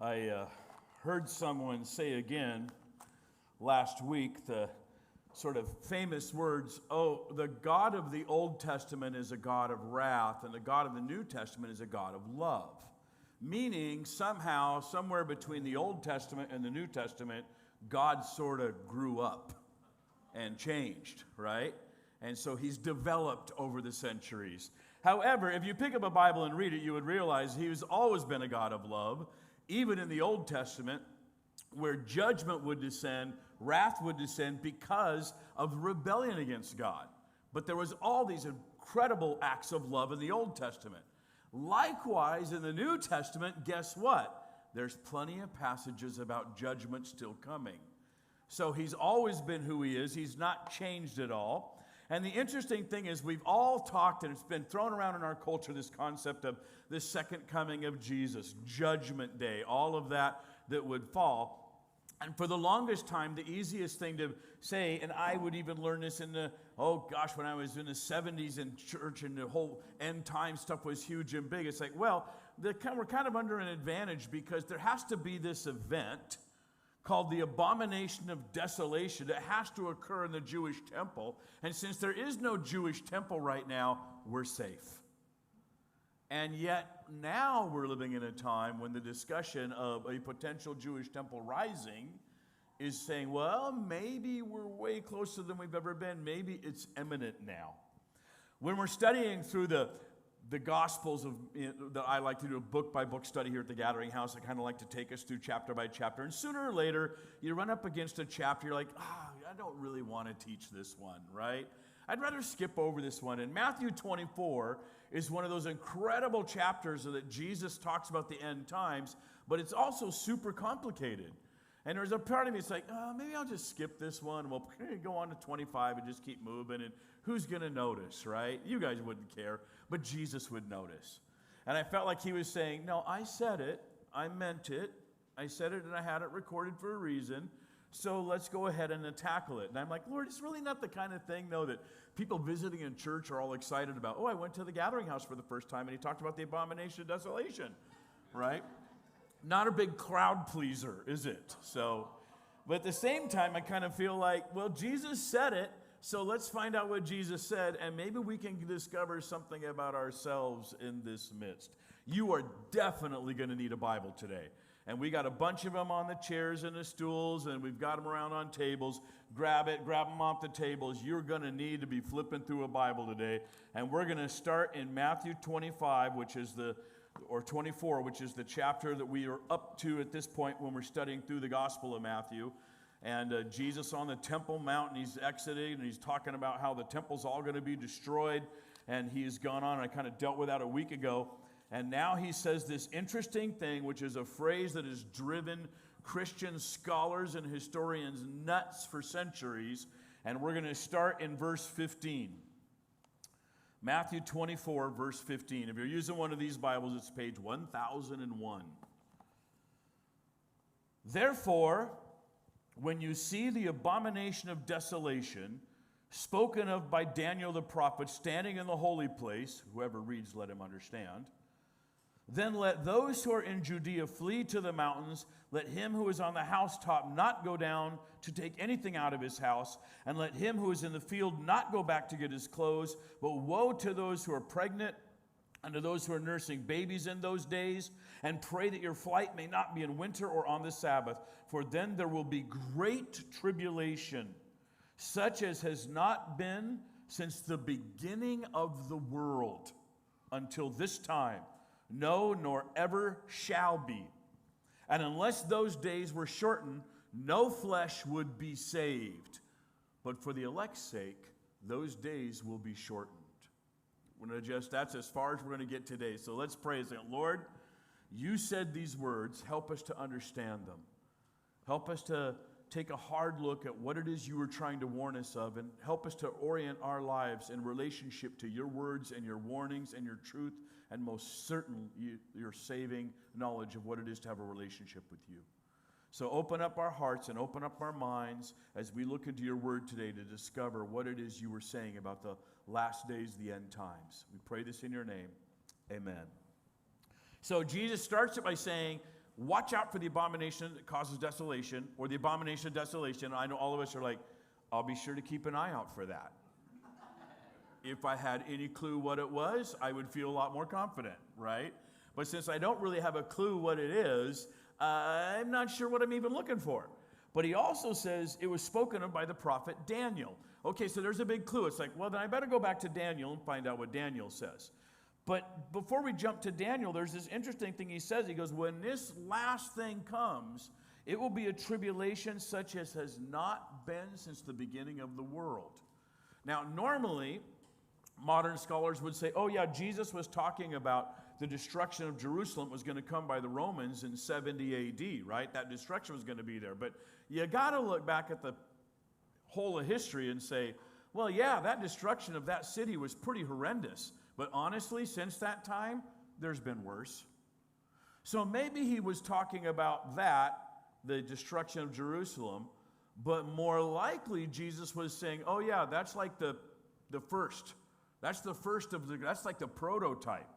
I heard someone say again last week the sort of famous words, oh, the God of the Old Testament is a God of wrath, and the God of the New Testament is a God of love. Meaning, somehow, somewhere between the Old Testament and the New Testament, God sort of grew up and changed, right? And so he's developed over the centuries. However, if you pick up a Bible and read it, you would realize he's always been a God of love. Even in the Old Testament, where judgment would descend, wrath would descend because of rebellion against God. But there was all these incredible acts of love in the Old Testament. Likewise, in the New Testament, guess what? There's plenty of passages about judgment still coming. So he's always been who he is. He's not changed at all. And the interesting thing is we've all talked, and it's been thrown around in our culture, this concept of the second coming of Jesus, Judgment Day, all of that would fall. And for the longest time, the easiest thing to say, and I would even learn this when I was in the 70s in church and the whole end time stuff was huge and big. It's like, well, we're kind of under an advantage because there has to be this event called the Abomination of Desolation. It has to occur in the Jewish temple. And since there is no Jewish temple right now, we're safe. And yet now we're living in a time when the discussion of a potential Jewish temple rising is saying, well, maybe we're way closer than we've ever been. Maybe it's imminent now. When we're studying through the Gospels that I like to do a book-by-book study here at the Gathering House, I kind of like to take us through chapter by chapter. And sooner or later, you run up against a chapter, you're like, I don't really want to teach this one, right? I'd rather skip over this one. And Matthew 24 is one of those incredible chapters that Jesus talks about the end times, but it's also super complicated. And there's a part of me that's like, maybe I'll just skip this one. We'll go on to 25 and just keep moving. And who's going to notice, right? You guys wouldn't care, but Jesus would notice. And I felt like he was saying, no, I said it. I meant it. I said it and I had it recorded for a reason. So let's go ahead and tackle it. And I'm like, Lord, it's really not the kind of thing, though, that people visiting in church are all excited about. Oh, I went to the Gathering House for the first time and he talked about the Abomination of Desolation, right? Not a big crowd pleaser, is it? But at the same time, I kind of feel like, well, Jesus said it, so let's find out what Jesus said, and maybe we can discover something about ourselves in this midst. You are definitely going to need a Bible today. And we got a bunch of them on the chairs and the stools, and we've got them around on tables. Grab them off the tables. You're going to need to be flipping through a Bible today. And we're going to start in Matthew 25, 24, which is the chapter that we are up to at this point when we're studying through the Gospel of Matthew. And Jesus on the Temple Mount, and he's exiting, and he's talking about how the temple's all going to be destroyed. And he's gone on, and I kind of dealt with that a week ago. And now he says this interesting thing, which is a phrase that has driven Christian scholars and historians nuts for centuries. And we're going to start in verse 15. Matthew 24, verse 15. If you're using one of these Bibles, it's page 1001. Therefore, when you see the abomination of desolation, spoken of by Daniel the prophet, standing in the holy place, whoever reads, let him understand, then let those who are in Judea flee to the mountains. Let him who is on the housetop not go down to take anything out of his house. And let him who is in the field not go back to get his clothes. But woe to those who are pregnant and to those who are nursing babies in those days. And pray that your flight may not be in winter or on the Sabbath. For then there will be great tribulation, such as has not been since the beginning of the world until this time. No, nor ever shall be. And unless those days were shortened, no flesh would be saved. But for the elect's sake, those days will be shortened. That's as far as we're going to get today. So let's pray and say, Lord, you said these words. Help us to understand them. Help us to take a hard look at what it is you were trying to warn us of, and help us to orient our lives in relationship to your words and your warnings and your truth, and most certainly your saving knowledge of what it is to have a relationship with you. So open up our hearts and open up our minds as we look into your word today to discover what it is you were saying about the last days, the end times. We pray this in your name. Amen. So Jesus starts it by saying, watch out for the abomination that causes desolation, or the abomination of desolation. I know all of us are like, I'll be sure to keep an eye out for that. If I had any clue what it was, I would feel a lot more confident, right? But since I don't really have a clue what it is, I'm not sure what I'm even looking for. But he also says it was spoken of by the prophet Daniel. Okay, so there's a big clue. It's like, well, then I better go back to Daniel and find out what Daniel says. But before we jump to Daniel, there's this interesting thing he says. He goes, when this last thing comes, it will be a tribulation such as has not been since the beginning of the world. Now, normally, modern scholars would say, oh yeah, Jesus was talking about the destruction of Jerusalem was going to come by the Romans in 70 AD, right? That destruction was going to be there. But you got to look back at the whole of history and say, well, yeah, that destruction of that city was pretty horrendous. But honestly, since that time, there's been worse. So maybe he was talking about that, the destruction of Jerusalem, but more likely Jesus was saying, oh yeah, that's like the first. That's the first of that's like the prototype.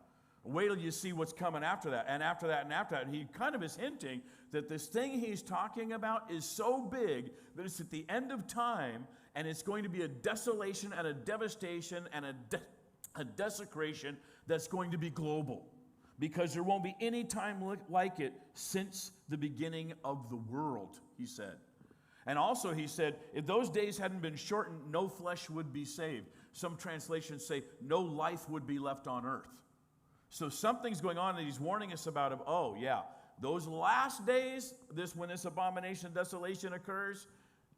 Wait till you see what's coming after that, and after that, and after that. And he kind of is hinting that this thing he's talking about is so big that it's at the end of time, and it's going to be a desolation and a devastation and a desecration that's going to be global. Because there won't be any time like it since the beginning of the world, he said. And also he said, if those days hadn't been shortened, no flesh would be saved. Some translations say no life would be left on earth. So something's going on that he's warning us about of, oh yeah, those last days, when this abomination of desolation occurs,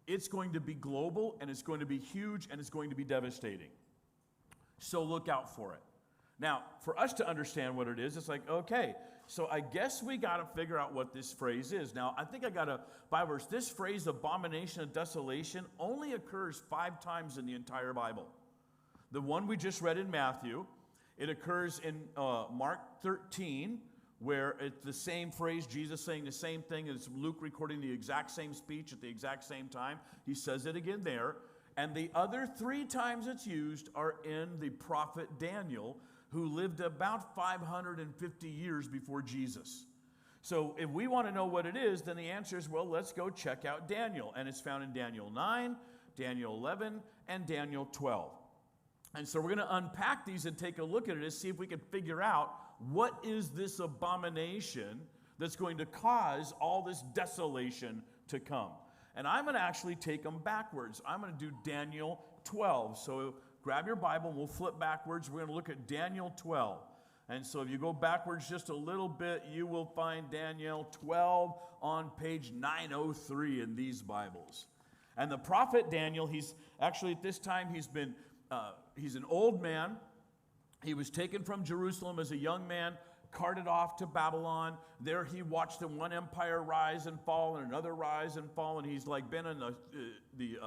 it's going to be global, and it's going to be huge, and it's going to be devastating. So look out for it. Now, for us to understand what it is, it's like, okay, so I guess we got to figure out what this phrase is. Now, I think I got a Bible verse. This phrase, abomination of desolation, only occurs 5 times in the entire Bible. The one we just read in Matthew, it occurs in Mark 13, where it's the same phrase, Jesus saying the same thing, as Luke recording the exact same speech at the exact same time. He says it again there. And the other 3 times it's used are in the prophet Daniel, who lived about 550 years before Jesus. So if we want to know what it is, then the answer is, well, let's go check out Daniel. And it's found in Daniel 9, Daniel 11, and Daniel 12. And so we're going to unpack these and take a look at it and see if we can figure out what is this abomination that's going to cause all this desolation to come. And I'm going to actually take them backwards. I'm going to do Daniel 12. So grab your Bible and we'll flip backwards. We're going to look at Daniel 12. And so if you go backwards just a little bit, you will find Daniel 12 on page 903 in these Bibles. And the prophet Daniel, he's actually at this time, he's an old man. He was taken from Jerusalem as a young man, carted off to Babylon. There he watched one empire rise and fall and another rise and fall, and he's like been in the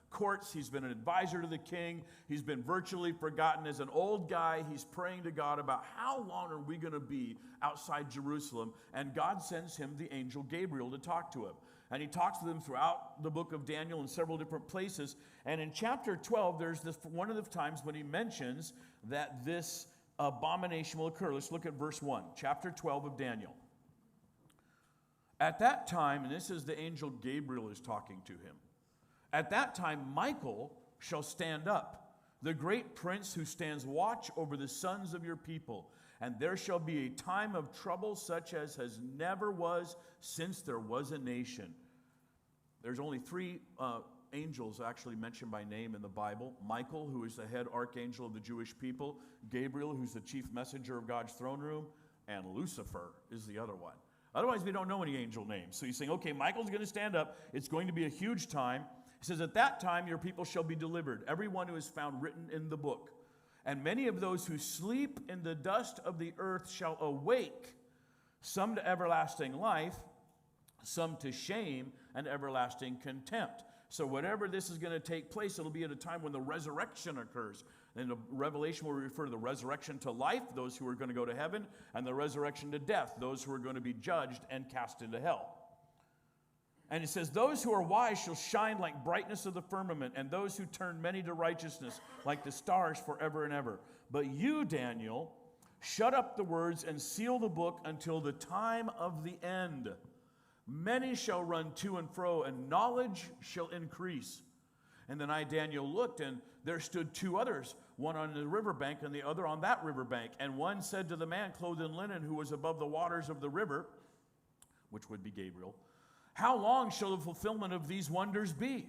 courts. He's been an advisor to the king. He's been virtually forgotten. As an old guy, he's praying to God about how long are we going to be outside Jerusalem, and God sends him the angel Gabriel to talk to him. And he talks to them throughout the book of Daniel in several different places. And in chapter 12, there's this one of the times when he mentions that this abomination will occur. Let's look at verse 1, chapter 12 of Daniel. At that time, and this is the angel Gabriel is talking to him. At that time, Michael shall stand up, the great prince who stands watch over the sons of your people. And there shall be a time of trouble such as has never was since there was a nation. There's only 3 angels actually mentioned by name in the Bible. Michael, who is the head archangel of the Jewish people. Gabriel, who's the chief messenger of God's throne room. And Lucifer is the other one. Otherwise, we don't know any angel names. So he's saying, okay, Michael's going to stand up. It's going to be a huge time. He says, at that time your people shall be delivered, everyone who is found written in the book. And many of those who sleep in the dust of the earth shall awake, some to everlasting life, some to shame and everlasting contempt. So whatever this is going to take place, it'll be at a time when the resurrection occurs. And the Revelation will refer to the resurrection to life, those who are going to go to heaven, and the resurrection to death, those who are going to be judged and cast into hell. And it says, those who are wise shall shine like brightness of the firmament, and those who turn many to righteousness like the stars forever and ever. But you, Daniel, Shut up the words and seal the book until the time of the end. Many shall run to and fro, and knowledge shall increase. And then I, Daniel, looked, and there stood two others, one on the riverbank and the other on that riverbank. And one said to the man clothed in linen who was above the waters of the river, which would be Gabriel, how long shall the fulfillment of these wonders be?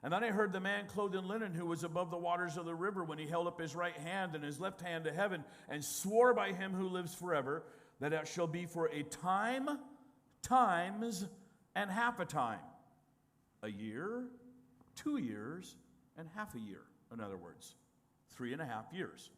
And then I heard the man clothed in linen who was above the waters of the river when he held up his right hand and his left hand to heaven and swore by him who lives forever that it shall be for a time, times, and half a time. A year, 2 years, and half a year. In other words, 3.5 years.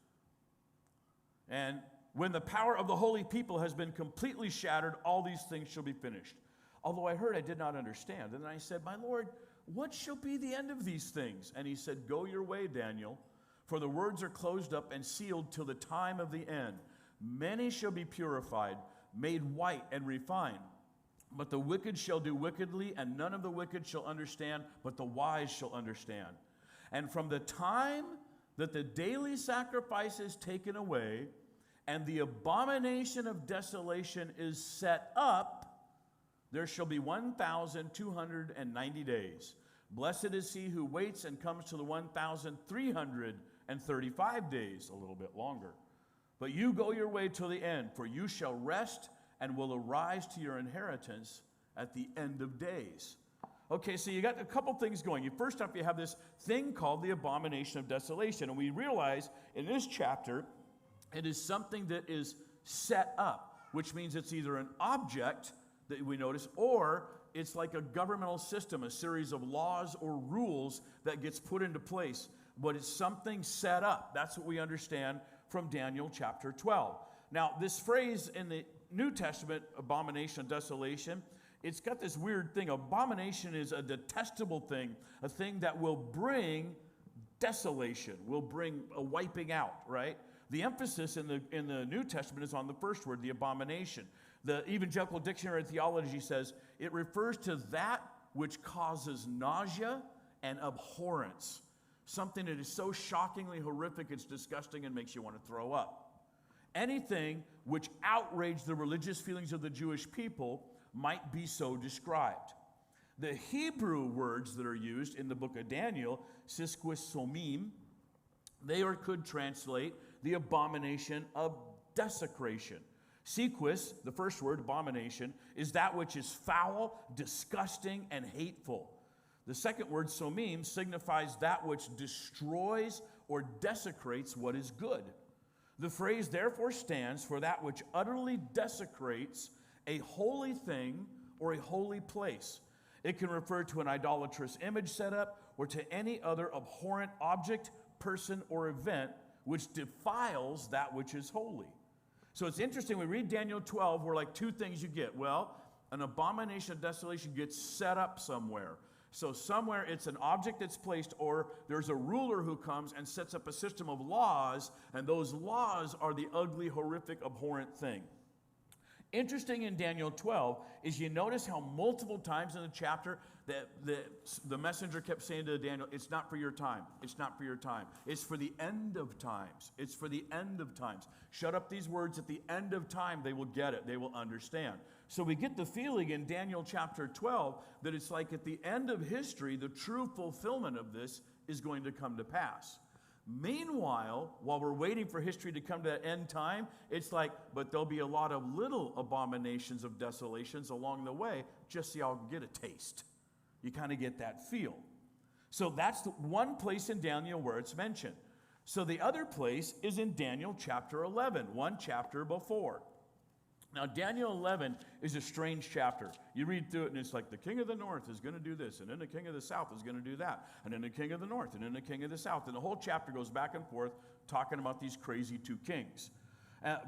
And when the power of the holy people has been completely shattered, all these things shall be finished. Although I heard, I did not understand. And then I said, my Lord, what shall be the end of these things? And he said, go your way, Daniel, for the words are closed up and sealed till the time of the end. Many shall be purified, made white and refined. But the wicked shall do wickedly, and none of the wicked shall understand, but the wise shall understand. And from the time that the daily sacrifice is taken away, and the abomination of desolation is set up, there shall be 1,290 days. Blessed is he who waits and comes to the 1,335 days, a little bit longer. But you go your way till the end, for you shall rest and will arise to your inheritance at the end of days. Okay, so you got a couple things going. First off, you have this thing called the abomination of desolation. And we realize in this chapter, it is something that is set up, which means it's either an object that we notice, or it's like a governmental system, a series of laws or rules that gets put into place. But it's something set up. That's what we understand from Daniel chapter 12. Now, this phrase in the New Testament, abomination, desolation, it's got this weird thing. Abomination is a detestable thing, a thing that will bring desolation, will bring a wiping out, right? The emphasis in the New Testament is on the first word, the abomination. The Evangelical Dictionary of Theology says it refers to that which causes nausea and abhorrence. Something that is so shockingly horrific, it's disgusting and makes you want to throw up. Anything which outraged the religious feelings of the Jewish people might be so described. The Hebrew words that are used in the book of Daniel, sisquisomim, they could translate the abomination of desecration. Sequis, the first word, abomination, is that which is foul, disgusting, and hateful. The second word, somim, signifies that which destroys or desecrates what is good. The phrase therefore stands for that which utterly desecrates a holy thing or a holy place. It can refer to an idolatrous image setup or to any other abhorrent object, person, or event which defiles that which is holy. So it's interesting, we read Daniel 12, where like two things you get. Well, an abomination of desolation gets set up somewhere. So somewhere it's an object that's placed, or there's a ruler who comes and sets up a system of laws, and those laws are the ugly, horrific, abhorrent thing. Interesting in Daniel 12 is you notice how multiple times in the chapter that the messenger kept saying to Daniel, it's not for your time. It's not for your time. It's for the end of times. It's for the end of times. Shut up these words. At the end of time, they will get it. They will understand. So we get the feeling in Daniel chapter 12 that it's like at the end of history, the true fulfillment of this is going to come to pass. Meanwhile, while we're waiting for history to come to that end time, it's like, but there'll be a lot of little abominations of desolations along the way, just so y'all can get a taste. You kind of get that feel. So that's the one place in Daniel where it's mentioned. So the other place is in Daniel chapter 11, one chapter before. Now, Daniel 11 is a strange chapter. You read through it, and it's like the king of the north is going to do this, and then the king of the south is going to do that, and then the king of the north, and then the king of the south. And the whole chapter goes back and forth talking about these crazy two kings.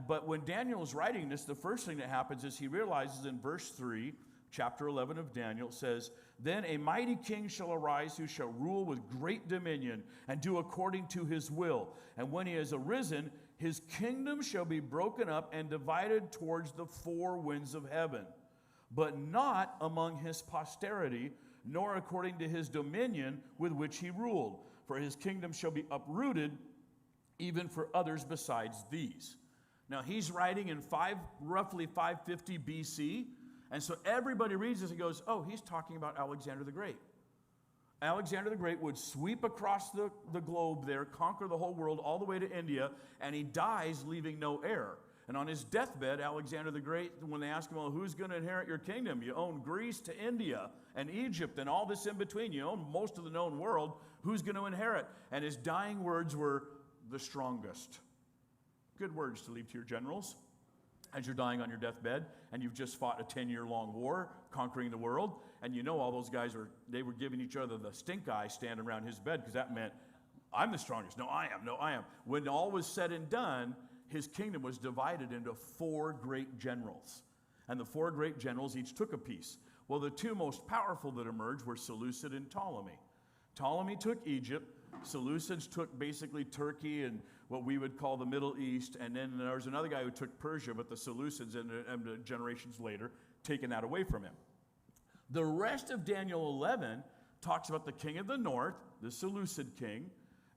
But when Daniel is writing this, the first thing that happens is he realizes in verse 3, chapter 11 of Daniel, says, then a mighty king shall arise who shall rule with great dominion and do according to his will. And when he has arisen, his kingdom shall be broken up and divided towards the four winds of heaven, but not among his posterity, nor according to his dominion with which he ruled. For his kingdom shall be uprooted even for others besides these. Now, he's writing in roughly 550 BC, and so everybody reads this and goes, oh, he's talking about Alexander the Great. Alexander the Great would sweep across the globe there, conquer the whole world all the way to India, and he dies leaving no heir. And on his deathbed, Alexander the Great, when they ask him, well, who's going to inherit your kingdom? You own Greece to India and Egypt and all this in between. You own most of the known world. Who's going to inherit? And his dying words were, the strongest. Good words to leave to your generals as you're dying on your deathbed and you've just fought a 10-year-long war conquering the world. And you know all those guys they were giving each other the stink eye standing around his bed because that meant, I'm the strongest. No, I am. No, I am. When all was said and done, his kingdom was divided into 4 great generals. And the 4 great generals each took a piece. Well, the 2 most powerful that emerged were Seleucid and Ptolemy. Ptolemy took Egypt. Seleucids took basically Turkey and what we would call the Middle East. And then there was another guy who took Persia, but the Seleucids, and generations later, taken that away from him. The rest of Daniel 11 talks about the king of the north, the Seleucid king,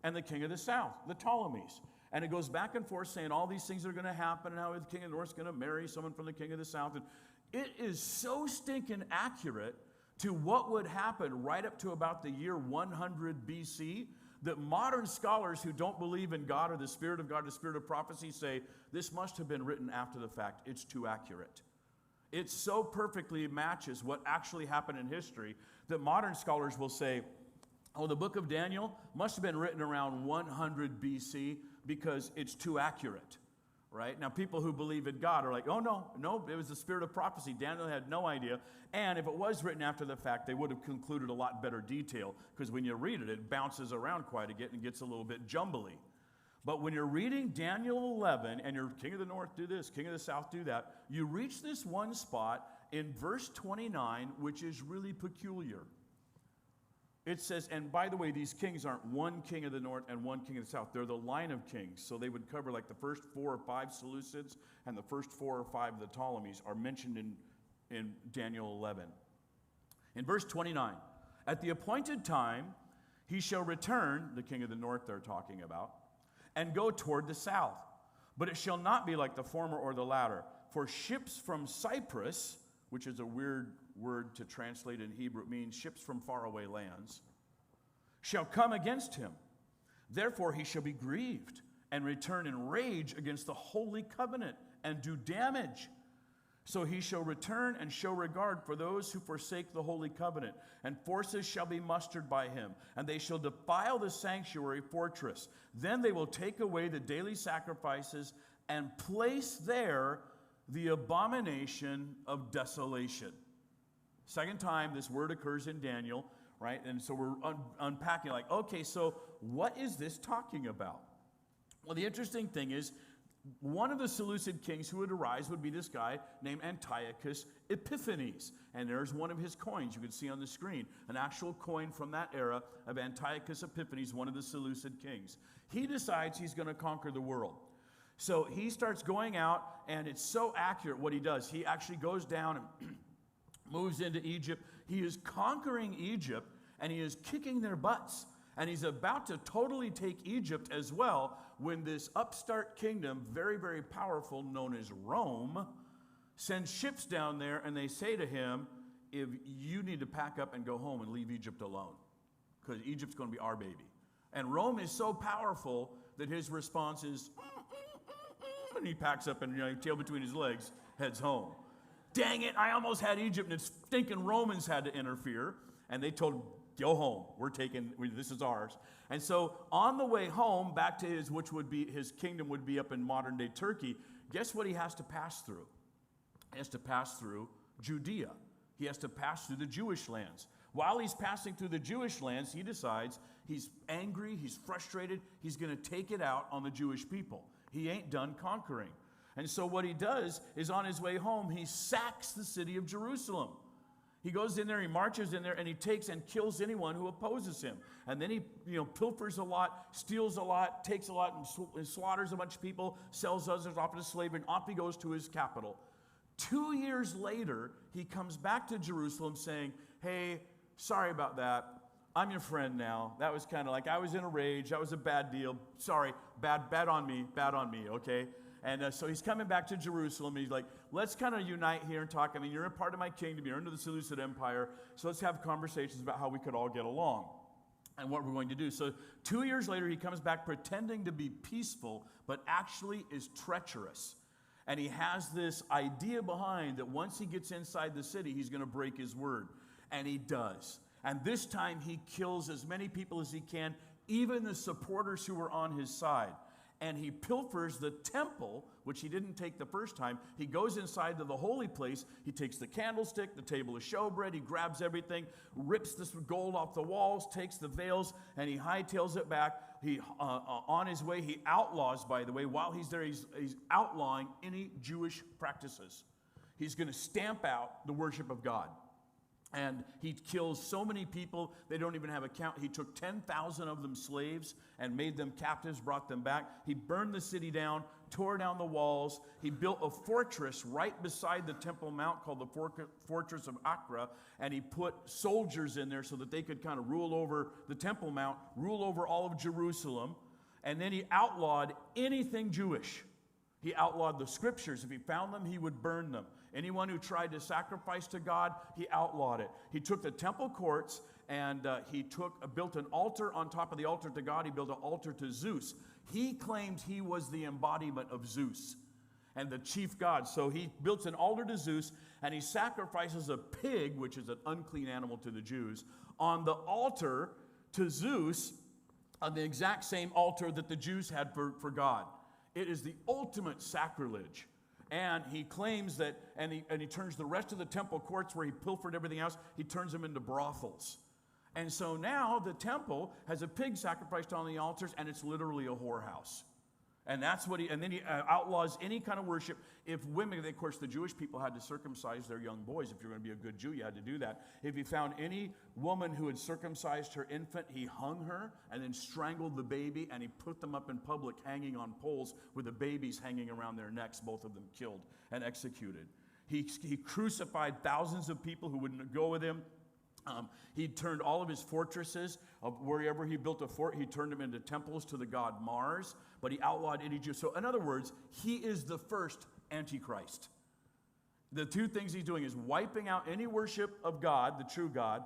and the king of the south, the Ptolemies. And it goes back and forth saying all these things are going to happen and how the king of the north is going to marry someone from the king of the south. And it is so stinking accurate to what would happen right up to about the year 100 BC that modern scholars who don't believe in God or the Spirit of God, the Spirit of prophecy, say this must have been written after the fact. It's too accurate. It so perfectly matches what actually happened in history that modern scholars will say, oh, the book of Daniel must have been written around 100 BC because it's too accurate, right? Now, people who believe in God are like, oh, no, it was the spirit of prophecy. Daniel had no idea. And if it was written after the fact, they would have concluded a lot better detail because when you read it, it bounces around quite a bit and gets a little bit jumbly. But when you're reading Daniel 11 and you're king of the north, do this, king of the south, do that, you reach this one spot in verse 29, which is really peculiar. It says, and by the way, these kings aren't one king of the north and one king of the south. They're the line of kings. So they would cover like the first 4 or 5 Seleucids and the first 4 or 5 of the Ptolemies are mentioned in Daniel 11. In verse 29, at the appointed time, he shall return, the king of the north they're talking about, and go toward the south. But it shall not be like the former or the latter. For ships from Cyprus, which is a weird word to translate in Hebrew, it means ships from faraway lands, shall come against him. Therefore he shall be grieved and return in rage against the holy covenant and do damage. So he shall return and show regard for those who forsake the holy covenant, and forces shall be mustered by him, and they shall defile the sanctuary fortress. Then they will take away the daily sacrifices and place there the abomination of desolation. Second time this word occurs in Daniel, right? And so we're unpacking like, okay, so what is this talking about? Well, the interesting thing is, one of the Seleucid kings who would arise would be this guy named Antiochus Epiphanes. And there's one of his coins you can see on the screen, an actual coin from that era of Antiochus Epiphanes, one of the Seleucid kings. He decides he's going to conquer the world. So he starts going out, and it's so accurate what he does. He actually goes down and moves into Egypt. He is conquering Egypt, and he is kicking their butts. And he's about to totally take Egypt as well when this upstart kingdom, very, very powerful, known as Rome, sends ships down there, and they say to him, if you need to pack up and go home and leave Egypt alone, because Egypt's going to be our baby. And Rome is so powerful that his response is, and he packs up and, tail between his legs, heads home. Dang it, I almost had Egypt, and it's stinking Romans had to interfere, and they told him, go home. This is ours. And so on the way home, back to his kingdom would be up in modern day Turkey, guess what he has to pass through? He has to pass through Judea. He has to pass through the Jewish lands. While he's passing through the Jewish lands, he decides he's angry, he's frustrated, he's going to take it out on the Jewish people. He ain't done conquering. And so what he does is on his way home, he sacks the city of Jerusalem. He goes in there, he marches in there, and he takes and kills anyone who opposes him. And then he, pilfers a lot, steals a lot, takes a lot, and slaughters a bunch of people, sells others off into slavery, and off he goes to his capital. 2 years later, he comes back to Jerusalem saying, hey, sorry about that. I'm your friend now. That was kind of like, I was in a rage. That was a bad deal. Sorry, bad on me, okay? And so he's coming back to Jerusalem, and he's like, let's kind of unite here and talk. I mean, you're a part of my kingdom. You're under the Seleucid Empire. So let's have conversations about how we could all get along and what we're going to do. So 2 years later, he comes back pretending to be peaceful, but actually is treacherous. And he has this idea behind that once he gets inside the city, he's going to break his word. And he does. And this time he kills as many people as he can, even the supporters who were on his side. And he pilfers the temple, which he didn't take the first time. He goes inside to the holy place. He takes the candlestick, the table of showbread. He grabs everything, rips this gold off the walls, takes the veils, and he hightails it back. He, on his way, he outlaws, by the way, while he's there, he's outlawing any Jewish practices. He's going to stamp out the worship of God. And he kills so many people, they don't even have a count. He took 10,000 of them slaves and made them captives, brought them back. He burned the city down, tore down the walls. He built a fortress right beside the Temple Mount called the Fortress of Acra, and he put soldiers in there so that they could kind of rule over the Temple Mount, rule over all of Jerusalem. And then he outlawed anything Jewish. He outlawed the scriptures. If he found them, he would burn them. Anyone who tried to sacrifice to God, he outlawed it. He took the temple courts and he built an altar on top of the altar to God. He built an altar to Zeus. He claimed he was the embodiment of Zeus and the chief god. So he built an altar to Zeus, and he sacrifices a pig, which is an unclean animal to the Jews, on the altar to Zeus, on the exact same altar that the Jews had for God. It is the ultimate sacrilege. And he claims that, and he turns the rest of the temple courts where he pilfered everything else, he turns them into brothels. And so now the temple has a pig sacrificed on the altars, and it's literally a whorehouse. And that's what and then he outlaws any kind of worship. If women, of course, the Jewish people had to circumcise their young boys. If you're going to be a good Jew, you had to do that. If he found any woman who had circumcised her infant, he hung her and then strangled the baby, and he put them up in public hanging on poles with the babies hanging around their necks, both of them killed and executed. He crucified thousands of people who wouldn't go with him. He turned all of his fortresses, wherever he built a fort, he turned them into temples to the god Mars, but he outlawed any Jew. So in other words, he is the first Antichrist. The two things he's doing is wiping out any worship of God, the true God,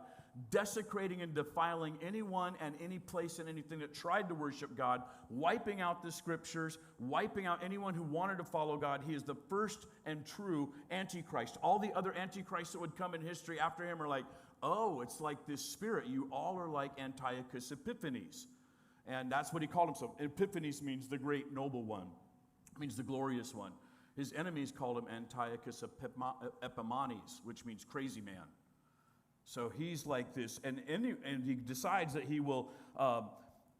desecrating and defiling anyone and any place and anything that tried to worship God, wiping out the scriptures, wiping out anyone who wanted to follow God. He is the first and true Antichrist. All the other Antichrists that would come in history after him are like, oh, it's like this spirit. You all are like Antiochus Epiphanes. And that's what he called himself. Epiphanes means the great noble one. It means the glorious one. His enemies called him Antiochus Epimanes, which means crazy man. So he's like this. And he decides that he will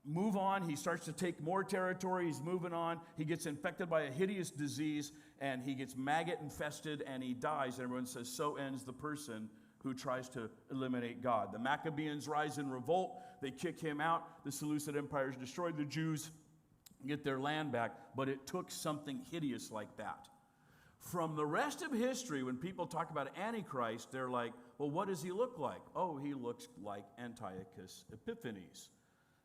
move on. He starts to take more territory. He's moving on. He gets infected by a hideous disease, and he gets maggot infested, and he dies. And everyone says, so ends the person who tries to eliminate God. The Maccabees rise in revolt. They kick him out. The Seleucid Empire is destroyed. The Jews get their land back. But it took something hideous like that. From the rest of history, when people talk about Antichrist, they're like, well, what does he look like? Oh, he looks like Antiochus Epiphanes.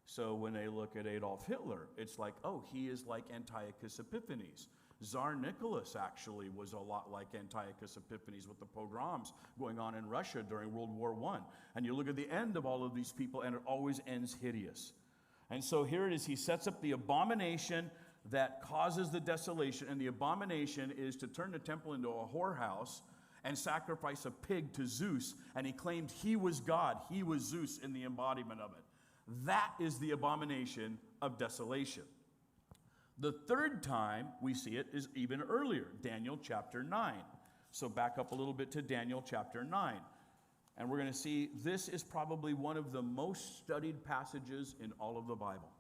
So when they look at Adolf Hitler, it's like, oh, he is like Antiochus Epiphanes. Tsar Nicholas actually was a lot like Antiochus Epiphanes with the pogroms going on in Russia during World War I. And you look at the end of all of these people, and it always ends hideous. And so here it is. He sets up the abomination that causes the desolation. And the abomination is to turn the temple into a whorehouse and sacrifice a pig to Zeus. And he claimed he was God. He was Zeus in the embodiment of it. That is the abomination of desolation. The third time we see it is even earlier, Daniel chapter 9. So back up a little bit to Daniel chapter 9. And we're going to see this is probably one of the most studied passages in all of the Bible.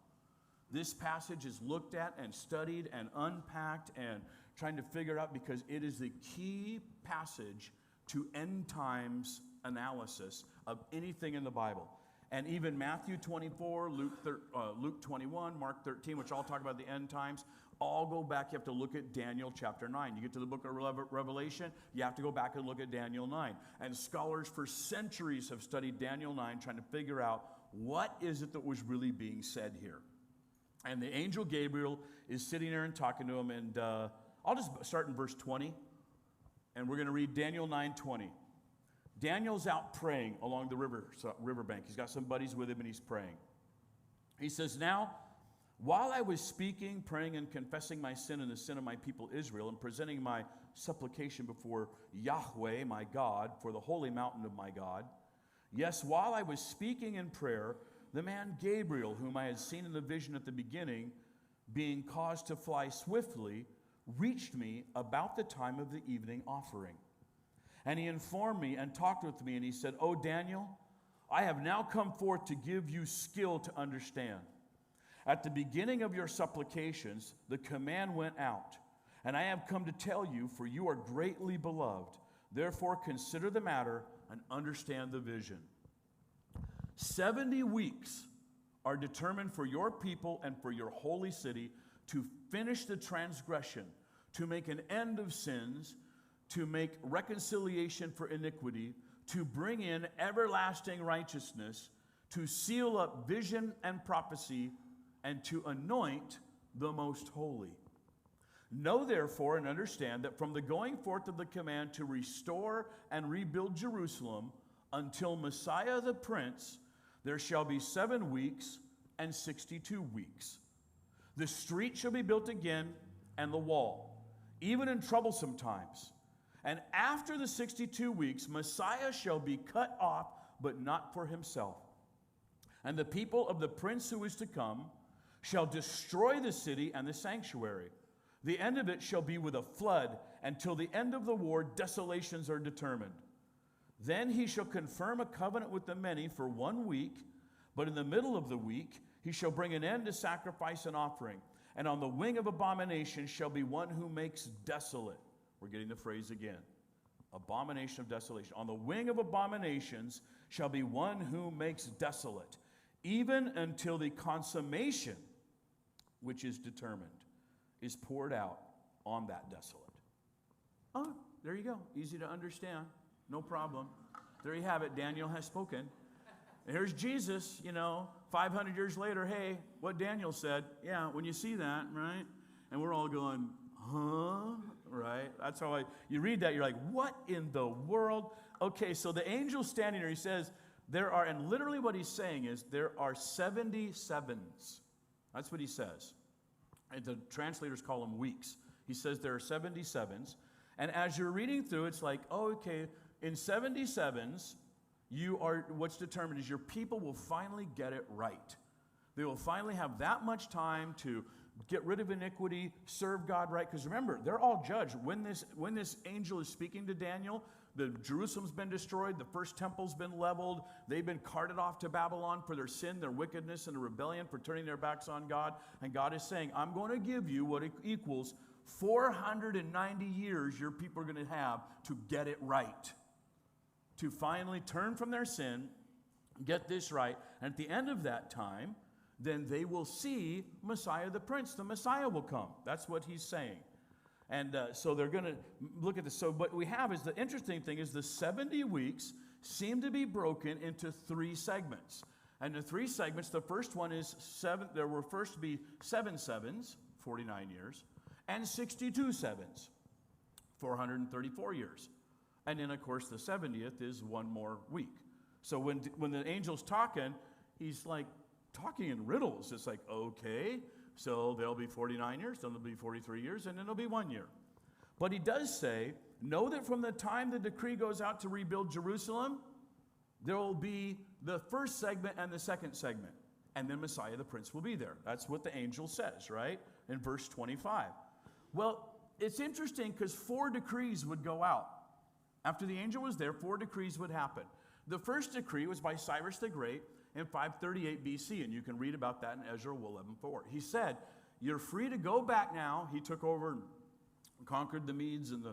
This passage is looked at and studied and unpacked and trying to figure out because it is the key passage to end times analysis of anything in the Bible. And even Matthew 24, Luke 21, Mark 13, which all talk about the end times, all go back. You have to look at Daniel chapter 9. You get to the book of Revelation, you have to go back and look at Daniel 9. And scholars for centuries have studied Daniel 9, trying to figure out what is it that was really being said here. And the angel Gabriel is sitting there and talking to him, and I'll just start in verse 20, and we're going to read Daniel 9:20. Daniel's out praying along the riverbank. He's got some buddies with him, and he's praying. He says, "Now, while I was speaking, praying, and confessing my sin and the sin of my people Israel, and presenting my supplication before Yahweh, my God, for the holy mountain of my God, yes, while I was speaking in prayer, the man Gabriel, whom I had seen in the vision at the beginning, being caused to fly swiftly, reached me about the time of the evening offering. And he informed me and talked with me, and he said, 'O Daniel, I have now come forth to give you skill to understand. At the beginning of your supplications, the command went out, and I have come to tell you, for you are greatly beloved. Therefore, consider the matter and understand the vision.' 70 weeks are determined for your people and for your holy city to finish the transgression, to make an end of sins, to make reconciliation for iniquity, to bring in everlasting righteousness, to seal up vision and prophecy, and to anoint the most holy. Know therefore and understand that from the going forth of the command to restore and rebuild Jerusalem until Messiah the Prince, there shall be 7 weeks and 62 weeks. The street shall be built again, and the wall, even in troublesome times. And after the 62 weeks, Messiah shall be cut off, but not for himself. And the people of the prince who is to come shall destroy the city and the sanctuary. The end of it shall be with a flood, until the end of the war desolations are determined. Then he shall confirm a covenant with the many for 1 week, but in the middle of the week he shall bring an end to sacrifice and offering. And on the wing of abomination shall be one who makes desolate." We're getting the phrase again. Abomination of desolation. "On the wing of abominations shall be one who makes desolate, even until the consummation, which is determined, is poured out on that desolate." Oh, there you go. Easy to understand. No problem. There you have it. Daniel has spoken. Here's Jesus, 500 years later. Hey, what Daniel said. Yeah, when you see that, right? And we're all going, huh? Right? That's how you read that. You're like, what in the world? Okay, so the angel's standing there. He says, there are, and literally what he's saying is, there are 77s. That's what he says. And the translators call them weeks. He says there are 77s. And as you're reading through, it's like, oh, okay, in 77s, what's determined is your people will finally get it right. They will finally have that much time to get rid of iniquity, serve God right. Because remember, they're all judged. When this angel is speaking to Daniel, Jerusalem's been destroyed, the first temple's been leveled, they've been carted off to Babylon for their sin, their wickedness, and their rebellion, for turning their backs on God. And God is saying, I'm going to give you what equals 490 years your people are going to have to get it right, to finally turn from their sin, get this right. And at the end of that time, then they will see Messiah the Prince. The Messiah will come. That's what he's saying. And so they're going to look at this. So what we have is, the interesting thing is, the 70 weeks seem to be broken into 3 segments. And the 3 segments, the first one is 7. There will first be 7 sevens, 49 years, and 62 sevens, 434 years. And then, of course, the 70th is 1 more week. So when the angel's talking, he's like talking in riddles. It's like, okay, so there'll be 49 years, then there'll be 43 years, and then there'll be 1 year. But he does say, know that from the time the decree goes out to rebuild Jerusalem, there will be the first segment and the second segment. And then Messiah the Prince will be there. That's what the angel says, right? In verse 25. Well, it's interesting because 4 decrees would go out. After the angel was there, 4 decrees would happen. The first decree was by Cyrus the Great in 538 BC, and you can read about that in Ezra 11:4. He said, you're free to go back now. He took over and conquered the Medes and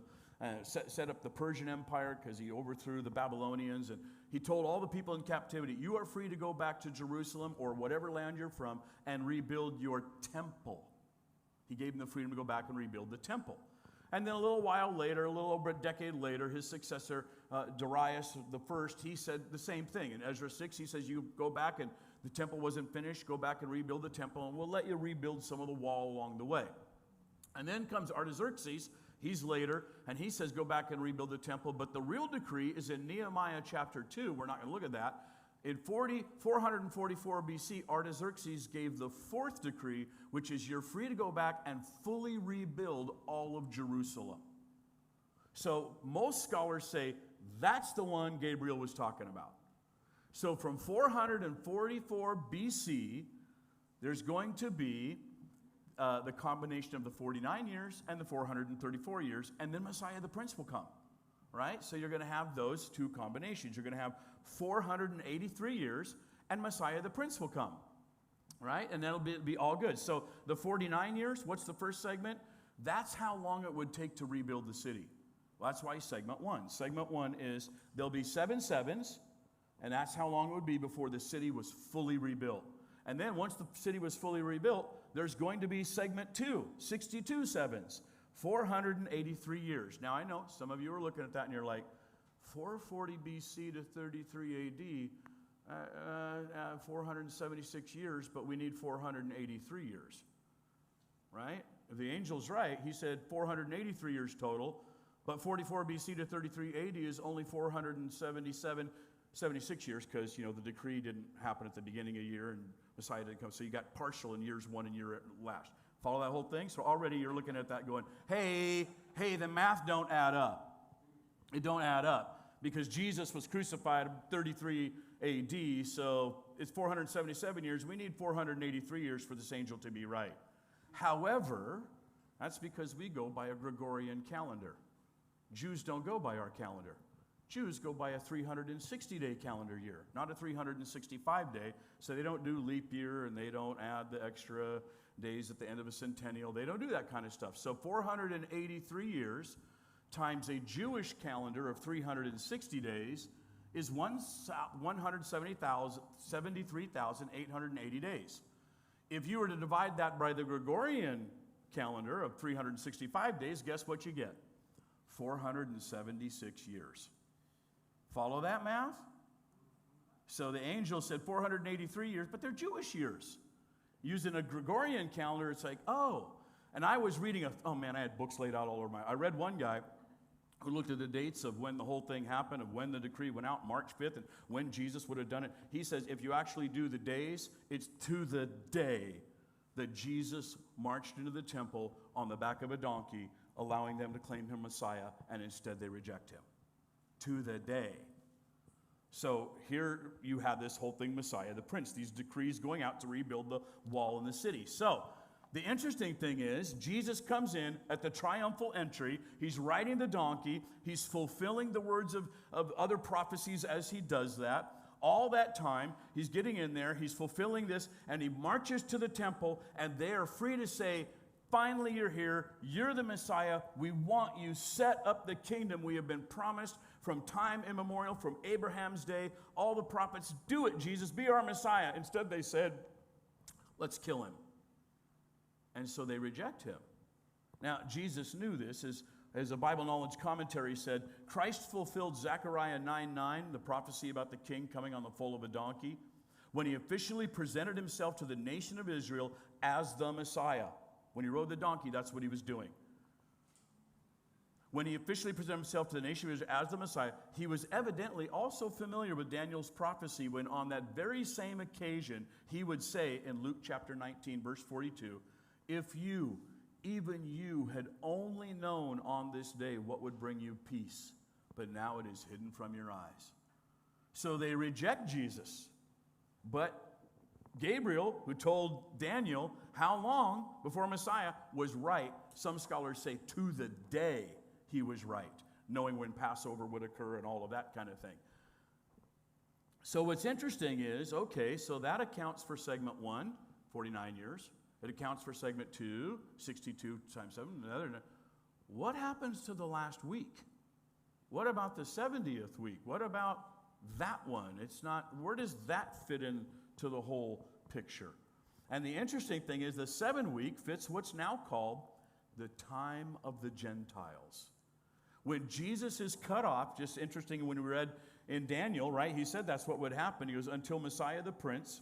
set up the Persian Empire because he overthrew the Babylonians, and he told all the people in captivity, you are free to go back to Jerusalem or whatever land you're from and rebuild your temple. He gave them the freedom to go back and rebuild the temple. And then a little while later, a little over a decade later, his successor, Darius the First, he said the same thing. In Ezra 6, he says, you go back and the temple wasn't finished, go back and rebuild the temple, and we'll let you rebuild some of the wall along the way. And then comes Artaxerxes. He's later, and he says, go back and rebuild the temple. But the real decree is in Nehemiah chapter 2. We're not going to look at that. In 444 BC, Artaxerxes gave the fourth decree, which is you're free to go back and fully rebuild all of Jerusalem. So most scholars say that's the one Gabriel was talking about. So from 444 BC, there's going to be the combination of the 49 years and the 434 years, and then Messiah the Prince will come, right? So you're going to have those two combinations. You're going to have 483 years, and Messiah the Prince will come, right? And that'll be all good. So the 49 years, what's the first segment? That's how long it would take to rebuild the city. Well, that's why segment 1. Segment 1 is there'll be 7 sevens, and that's how long it would be before the city was fully rebuilt. And then once the city was fully rebuilt, there's going to be segment 2, 62 sevens, 483 years. Now, I know some of you are looking at that and you're like, 440 BC to 33 AD, 476 years, but we need 483 years, right? If the angel's right, he said 483 years total, but 44 BC to 33 AD is only 76 years because, the decree didn't happen at the beginning of the year and Messiah didn't come. So you got partial in years 1 and year last. Follow that whole thing? So already you're looking at that going, hey, the math don't add up. It don't add up because Jesus was crucified in 33 AD, so it's 477 years. We need 483 years for this angel to be right. However, that's because we go by a Gregorian calendar. Jews don't go by our calendar. Jews go by a 360-day calendar year, not a 365-day, so they don't do leap year and they don't add the extra days at the end of a centennial. They don't do that kind of stuff. So 483 years times a Jewish calendar of 360 days is 173,880 days. If you were to divide that by the Gregorian calendar of 365 days, guess what you get? 476 years. Follow that math? So the angel said 483 years, but they're Jewish years. Using a Gregorian calendar, it's like, oh. And I was reading I had books laid out all over I read one guy who looked at the dates of when the whole thing happened, of when the decree went out, March 5th, and when Jesus would have done it. He says if you actually do the days, it's to the day that Jesus marched into the temple on the back of a donkey, allowing them to claim him Messiah, and instead they reject him. To the day. So here you have this whole thing, Messiah the Prince, these decrees going out to rebuild the wall in the city. So the interesting thing is Jesus comes in at the triumphal entry. He's riding the donkey. He's fulfilling the words of other prophecies as he does that. All that time, he's getting in there, he's fulfilling this, and he marches to the temple, and they are free to say, finally you're here, you're the Messiah, we want you, set up the kingdom we have been promised from time immemorial, from Abraham's day. All the prophets, do it, Jesus, be our Messiah. Instead they said, let's kill him. And so they reject him. Now, Jesus knew this, as a Bible knowledge commentary said, Christ fulfilled Zechariah 9:9, the prophecy about the king coming on the foal of a donkey, when he officially presented himself to the nation of Israel as the Messiah. When he rode the donkey, that's what he was doing. When he officially presented himself to the nation of Israel as the Messiah, he was evidently also familiar with Daniel's prophecy when on that very same occasion, he would say in Luke chapter 19, verse 42, if you, even you, had only known on this day what would bring you peace, but now it is hidden from your eyes. So they reject Jesus. But Gabriel, who told Daniel how long before Messiah, was right. Some scholars say to the day he was right, knowing when Passover would occur and all of that kind of thing. So what's interesting is, okay, so that accounts for segment 1, 49 years. It accounts for segment 2, 62 times 7. What happens to the last week? What about the 70th week? What about that one? It's not, where does that fit into the whole picture? And the interesting thing is the 7 week fits what's now called the time of the Gentiles. When Jesus is cut off, just interesting when we read in Daniel, right? He said that's what would happen. He goes, until Messiah the Prince,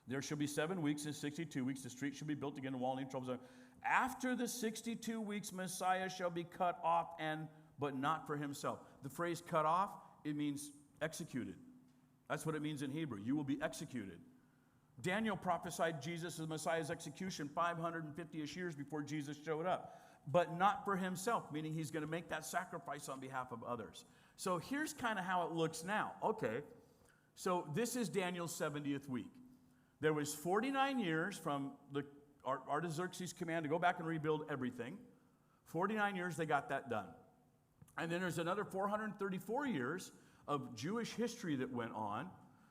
there shall be 7 weeks and 62 weeks. The street shall be built again, the wall and troubles. After the 62 weeks, Messiah shall be cut off, but not for himself. The phrase cut off, it means executed. That's what it means in Hebrew. You will be executed. Daniel prophesied Jesus as Messiah's execution 550-ish years before Jesus showed up. But not for himself, meaning he's going to make that sacrifice on behalf of others. So here's kind of how it looks now. Okay, so this is Daniel's 70th week. There was 49 years from Artaxerxes' command to go back and rebuild everything. 49 years, they got that done. And then there's another 434 years of Jewish history that went on.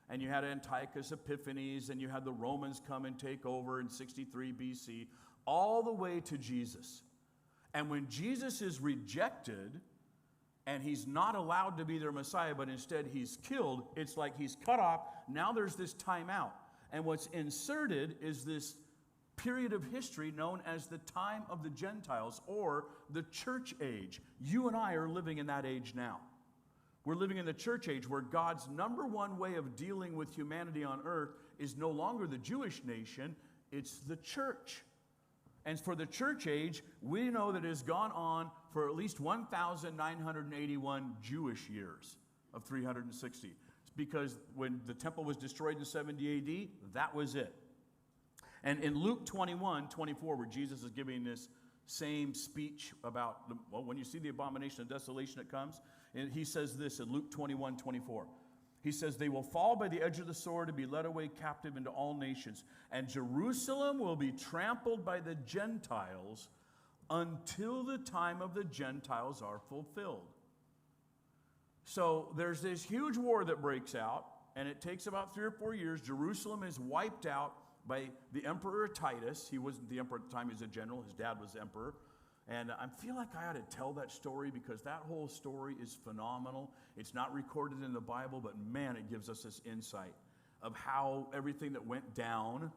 And you had Antiochus Epiphanes, and you had the Romans come and take over in 63 BC, all the way to Jesus. And when Jesus is rejected, and he's not allowed to be their Messiah, but instead he's killed, it's like he's cut off. Now there's this timeout. And what's inserted is this period of history known as the time of the Gentiles, or the church age. You and I are living in that age now. We're living in the church age where God's number one way of dealing with humanity on earth is no longer the Jewish nation, it's the church. And for the church age, we know that it has gone on for at least 1,981 Jewish years of 360. It's because when the temple was destroyed in 70 AD, that was it. And in Luke 21:24, where Jesus is giving this same speech about, when you see the abomination of desolation that comes, and he says this in Luke 21:24. He says, they will fall by the edge of the sword and be led away captive into all nations. And Jerusalem will be trampled by the Gentiles until the time of the Gentiles are fulfilled. So there's this huge war that breaks out, and it takes about 3 or 4 years. Jerusalem is wiped out by the Emperor Titus. He wasn't the emperor at the time, he was a general. His dad was emperor. And I feel like I ought to tell that story because that whole story is phenomenal. It's not recorded in the Bible, but man, it gives us this insight of how everything that went down.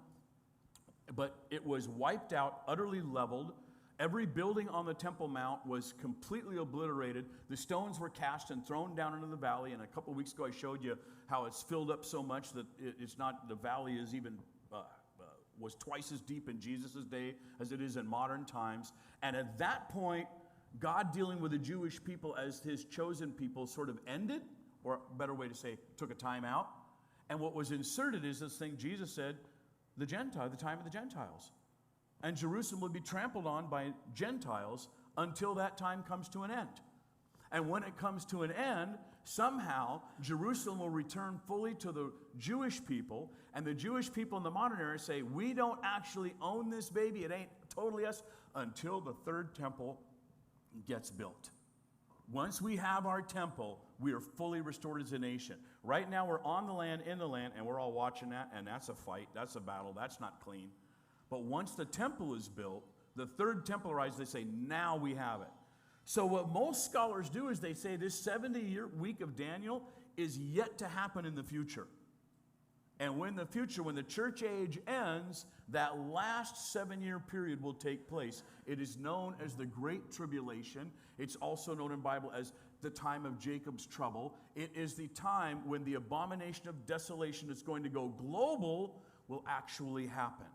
But it was wiped out, utterly leveled. Every building on the Temple Mount was completely obliterated. The stones were cast and thrown down into the valley. And a couple weeks ago, I showed you how it's filled up so much that it's not, the valley is even was twice as deep in Jesus' day as it is in modern times. And at that point, God dealing with the Jewish people as his chosen people sort of ended, or a better way to say, took a time out. And what was inserted is this thing Jesus said, the time of the Gentiles. And Jerusalem would be trampled on by Gentiles until that time comes to an end. And when it comes to an end, somehow Jerusalem will return fully to the Jewish people, and the Jewish people in the modern era say, we don't actually own this baby, it ain't totally us, until the third temple gets built. Once we have our temple, we are fully restored as a nation. Right now we're on the land, in the land, and we're all watching that, and that's a fight, that's a battle, that's not clean. But once the temple is built, the third temple arrives, they say, now we have it. So what most scholars do is they say this 70-year week of Daniel is yet to happen in the future. And when the church age ends, that last 7-year period will take place. It is known as the Great Tribulation. It's also known in the Bible as the time of Jacob's trouble. It is the time when the abomination of desolation that's going to go global will actually happen.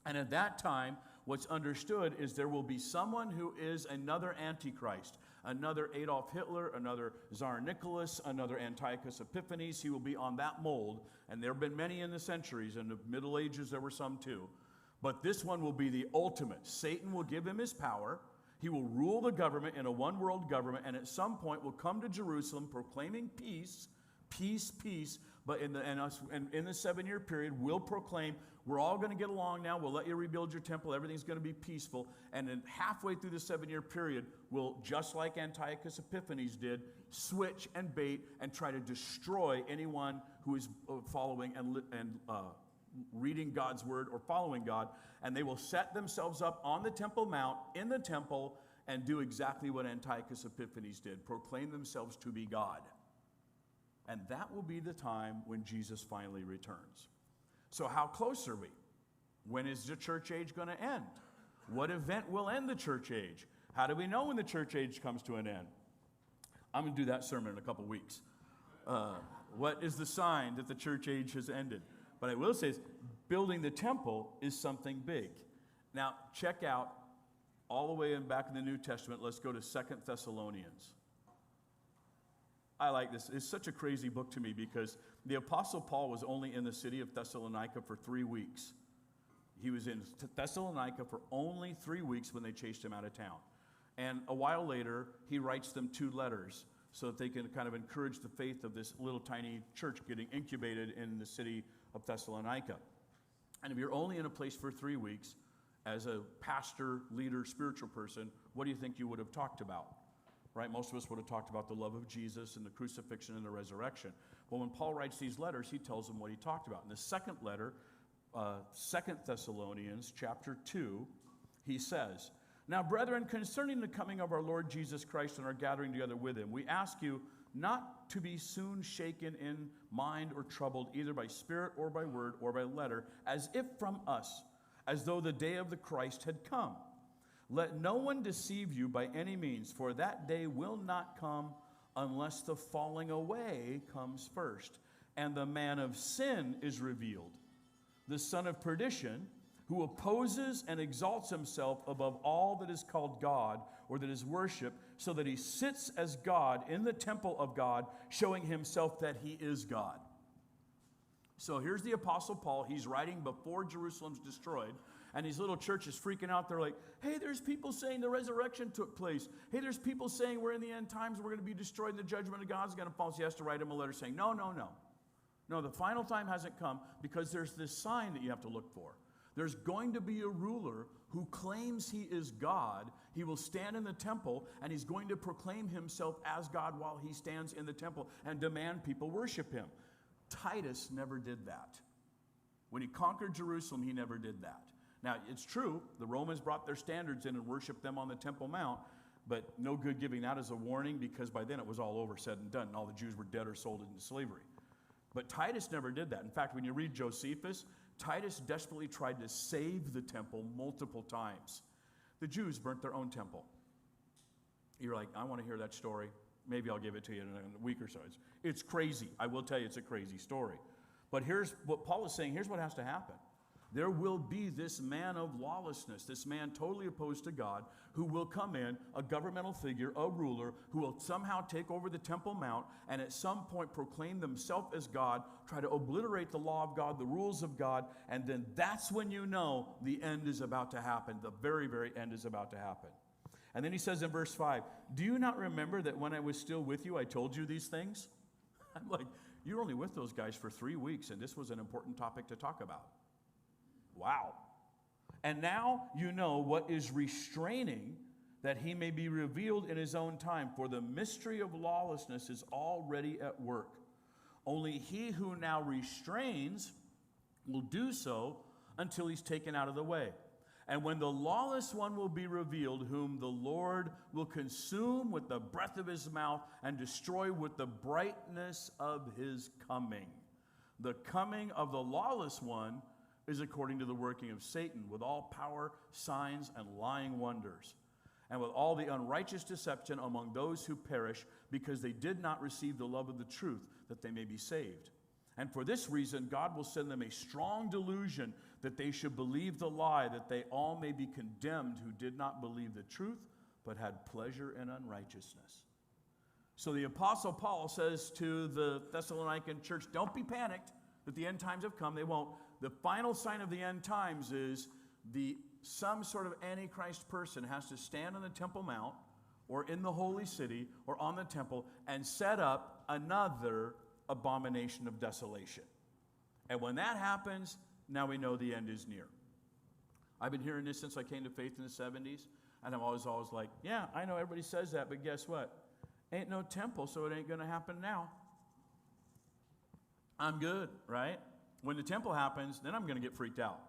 And at that time, what's understood is there will be someone who is another Antichrist, another Adolf Hitler, another Tsar Nicholas, another Antiochus Epiphanes. He will be on that mold, and there have been many in the centuries. In the Middle Ages, there were some too. But this one will be the ultimate. Satan will give him his power. He will rule the government in a one-world government, and at some point will come to Jerusalem proclaiming peace, peace, peace. But in the 7-year period, we'll proclaim, we're all going to get along now. We'll let you rebuild your temple. Everything's going to be peaceful. And then halfway through the 7-year period, we'll, just like Antiochus Epiphanes did, switch and bait and try to destroy anyone who is following and reading God's word or following God. And they will set themselves up on the Temple Mount, in the temple, and do exactly what Antiochus Epiphanes did, proclaim themselves to be God. And that will be the time when Jesus finally returns. So how close are we? When is the church age going to end? What event will end the church age? How do we know when the church age comes to an end? I'm going to do that sermon in a couple weeks. What is the sign that the church age has ended? But I will say is building the temple is something big. Now, check out all the way in back in the New Testament. Let's go to 2 Thessalonians. I like this. It's such a crazy book to me because the Apostle Paul was only in the city of Thessalonica for 3 weeks. He was in Thessalonica for only 3 weeks when they chased him out of town. And a while later, he writes them 2 letters so that they can kind of encourage the faith of this little tiny church getting incubated in the city of Thessalonica. And if you're only in a place for 3 weeks, as a pastor, leader, spiritual person, what do you think you would have talked about? Right? Most of us would have talked about the love of Jesus and the crucifixion and the resurrection. Well, when Paul writes these letters, he tells them what he talked about. In the second letter, 2 Thessalonians chapter 2, he says, "Now, brethren, concerning the coming of our Lord Jesus Christ and our gathering together with him, we ask you not to be soon shaken in mind or troubled, either by spirit or by word or by letter, as if from us, as though the day of the Christ had come. Let no one deceive you by any means, for that day will not come unless the falling away comes first, and the man of sin is revealed, the son of perdition, who opposes and exalts himself above all that is called God or that is worshiped, so that he sits as God in the temple of God, showing himself that he is God." So here's the Apostle Paul. He's writing before Jerusalem's destroyed, and these little churches freaking out. They're like, hey, there's people saying the resurrection took place. Hey, there's people saying we're in the end times, we're going to be destroyed, and the judgment of God's going to fall. So he has to write him a letter saying, no. No, the final time hasn't come, because there's this sign that you have to look for. There's going to be a ruler who claims he is God. He will stand in the temple, and he's going to proclaim himself as God while he stands in the temple and demand people worship him. Titus never did that. When he conquered Jerusalem, he never did that. Now, it's true, the Romans brought their standards in and worshiped them on the Temple Mount, but no good giving that as a warning, because by then it was all over, said and done, and all the Jews were dead or sold into slavery. But Titus never did that. In fact, when you read Josephus, Titus desperately tried to save the temple multiple times. The Jews burnt their own temple. You're like, I want to hear that story. Maybe I'll give it to you in a week or so. It's crazy. I will tell you it's a crazy story. But here's what Paul is saying. Here's what has to happen. There will be this man of lawlessness, this man totally opposed to God, who will come in, a governmental figure, a ruler, who will somehow take over the Temple Mount and at some point proclaim themselves as God, try to obliterate the law of God, the rules of God, and then that's when you know the end is about to happen. The very, very end is about to happen. And then he says in verse 5, "Do you not remember that when I was still with you, I told you these things?" I'm like, you're only with those guys for 3 weeks, and this was an important topic to talk about. Wow. "And now you know what is restraining, that he may be revealed in his own time. For the mystery of lawlessness is already at work. Only he who now restrains will do so until he's taken out of the way. And when the lawless one will be revealed, whom the Lord will consume with the breath of his mouth and destroy with the brightness of his coming. The coming of the lawless one is according to the working of Satan, with all power, signs, and lying wonders, and with all the unrighteous deception among those who perish, because they did not receive the love of the truth, that they may be saved. And for this reason, God will send them a strong delusion, that they should believe the lie, that they all may be condemned who did not believe the truth, but had pleasure in unrighteousness." So the Apostle Paul says to the Thessalonican church, don't be panicked that the end times have come. They won't. The final sign of the end times is some sort of Antichrist person has to stand on the Temple Mount or in the holy city or on the temple and set up another abomination of desolation. And when that happens, now we know the end is near. I've been hearing this since I came to faith in the 70s, and I'm always like, yeah, I know everybody says that, but guess what? Ain't no temple, so it ain't going to happen now. I'm good, right? When the temple happens, then I'm going to get freaked out.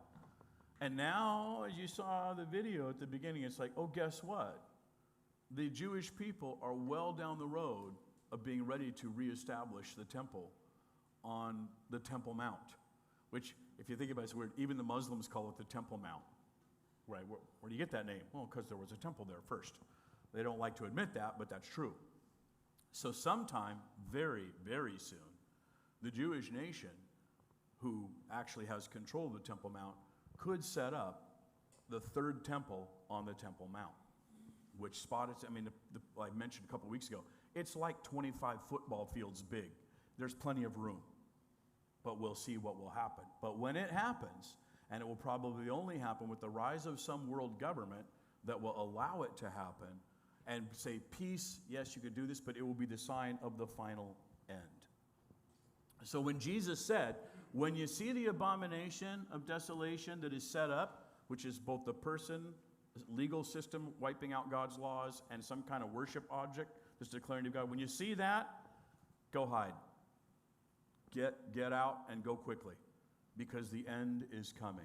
And now, as you saw the video at the beginning, it's like, oh, guess what? The Jewish people are well down the road of being ready to reestablish the temple on the Temple Mount, which, if you think about it, it's weird. Even the Muslims call it the Temple Mount, right? Where do you get that name? Well, because there was a temple there first. They don't like to admit that, but that's true. So sometime, very, very soon, the Jewish nation, who actually has control of the Temple Mount, could set up the third temple on the Temple Mount. Which spot it's, I mentioned a couple weeks ago, it's like 25 football fields big. There's plenty of room. But we'll see what will happen. But when it happens, and it will probably only happen with the rise of some world government that will allow it to happen and say, peace, yes, you could do this, but it will be the sign of the final end. So when Jesus said, when you see the abomination of desolation that is set up, which is both the person, legal system wiping out God's laws, and some kind of worship object that's declaring to God, when you see that, go hide. Get out and go quickly, because the end is coming.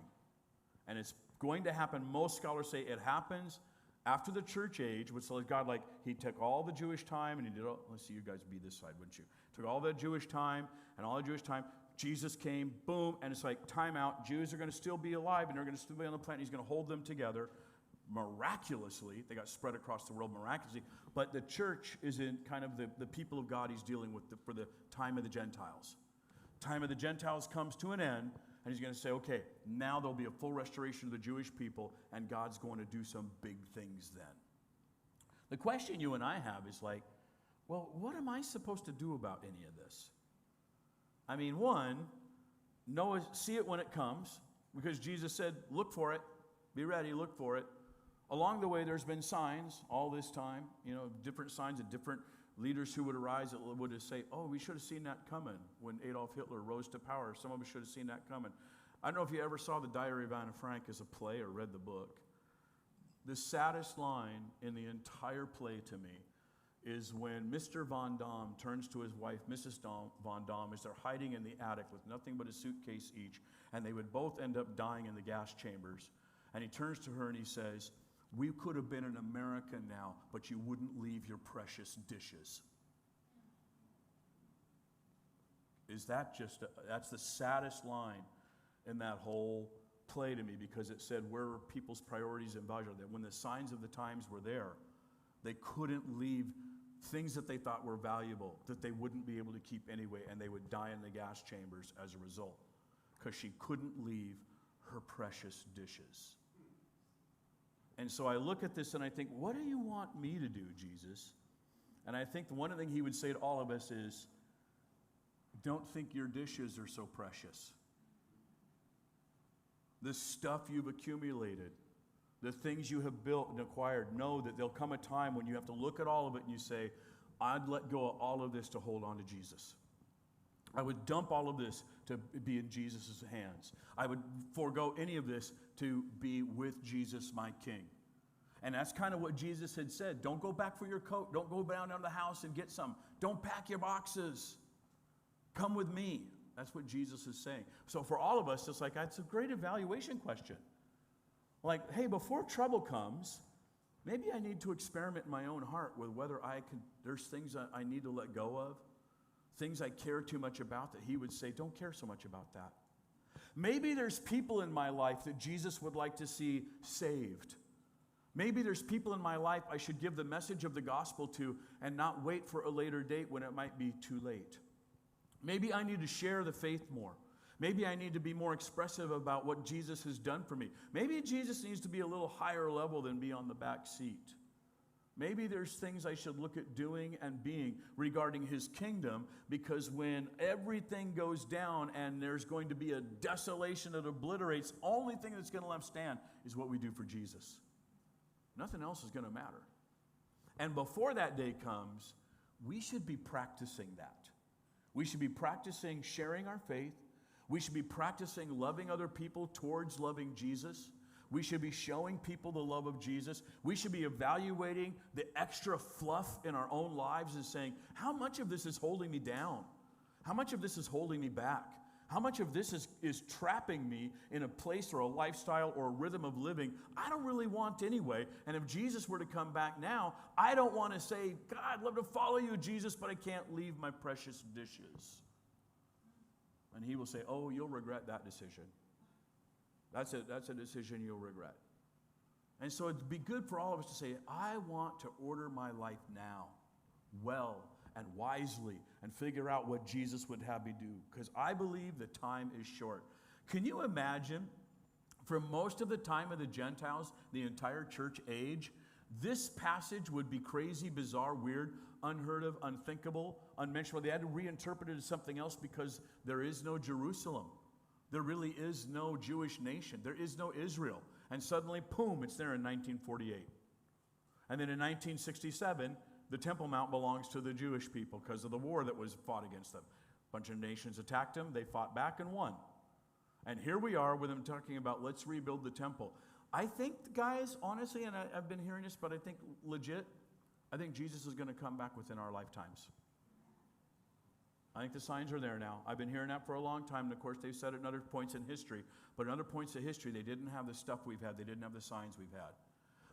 And it's going to happen. Most scholars say it happens after the church age, which tells God, like, he took all the Jewish time, and he did all, let's see, you guys be this side, wouldn't you? Took all the Jewish time, and all the Jewish time, Jesus came, boom, and it's like, time out. Jews are going to still be alive, and they're going to still be on the planet. He's going to hold them together miraculously. They got spread across the world miraculously. But the church is in kind of the people of God he's dealing with for the time of the Gentiles. Time of the Gentiles comes to an end, and he's going to say, okay, now there'll be a full restoration of the Jewish people, and God's going to do some big things then. The question you and I have is like, well, what am I supposed to do about any of this? I mean, one, see it when it comes, because Jesus said, look for it, be ready, look for it. Along the way, there's been signs all this time, different signs of different leaders who would arise that would say, oh, we should have seen that coming when Adolf Hitler rose to power. Some of us should have seen that coming. I don't know if you ever saw The Diary of Anne Frank as a play or read the book. The saddest line in the entire play to me is when Mr. Von Damme turns to his wife, Mrs. Von Damme, as they're hiding in the attic with nothing but a suitcase each, and they would both end up dying in the gas chambers. And he turns to her and he says, we could have been in America now, but you wouldn't leave your precious dishes. That's the saddest line in that whole play to me, because it said where were people's priorities and values, that when the signs of the times were there, they couldn't leave things that they thought were valuable, that they wouldn't be able to keep anyway, and they would die in the gas chambers as a result, because she couldn't leave her precious dishes. And so I look at this and I think, what do you want me to do, Jesus? And I think the one thing he would say to all of us is, don't think your dishes are so precious. The stuff you've accumulated, the things you have built and acquired, know that there'll come a time when you have to look at all of it and you say, I'd let go of all of this to hold on to Jesus. I would dump all of this to be in Jesus' hands. I would forego any of this to be with Jesus, my King. And that's kind of what Jesus had said. Don't go back for your coat. Don't go down to the house and get some. Don't pack your boxes. Come with me. That's what Jesus is saying. So for all of us, it's like, it's a great evaluation question. Like, hey, before trouble comes, maybe I need to experiment in my own heart with whether there's things I need to let go of, things I care too much about, that he would say, don't care so much about that. Maybe there's people in my life that Jesus would like to see saved. Maybe there's people in my life I should give the message of the gospel to and not wait for a later date when it might be too late. Maybe I need to share the faith more. Maybe I need to be more expressive about what Jesus has done for me. Maybe Jesus needs to be a little higher level than be on the back seat. Maybe there's things I should look at doing and being regarding his kingdom, because when everything goes down and there's going to be a desolation that obliterates, the only thing that's going to left stand is what we do for Jesus. Nothing else is going to matter. And before that day comes, we should be practicing that. We should be practicing sharing our faith. We should be practicing loving other people towards loving Jesus. We should be showing people the love of Jesus. We should be evaluating the extra fluff in our own lives and saying, how much of this is holding me down? How much of this is holding me back? How much of this is trapping me in a place or a lifestyle or a rhythm of living I don't really want anyway? And if Jesus were to come back now, I don't want to say, God, I'd love to follow you, Jesus, but I can't leave my precious dishes. And he will say, oh, you'll regret that decision. That's a decision you'll regret. And so it'd be good for all of us to say, I want to order my life now, well and wisely, and figure out what Jesus would have me do, because I believe the time is short. Can you imagine For most of the time of the Gentiles, the entire church age, this passage would be crazy, bizarre, weird, unheard of, unthinkable, unmentionable. They had to reinterpret it as something else because there is no Jerusalem. There really is no Jewish nation. There is no Israel. And suddenly, boom, it's there in 1948. And then in 1967, the Temple Mount belongs to the Jewish people because of the war that was fought against them. A bunch of nations attacked them. They fought back and won. And here we are with them talking about, let's rebuild the temple. I think, guys, honestly, and I've been hearing this, but I think legit, I think Jesus is going to come back within our lifetimes. I think the signs are there now. I've been hearing that for a long time, and of course they've said it in other points in history. But in other points of history, they didn't have the stuff we've had. They didn't have the signs we've had.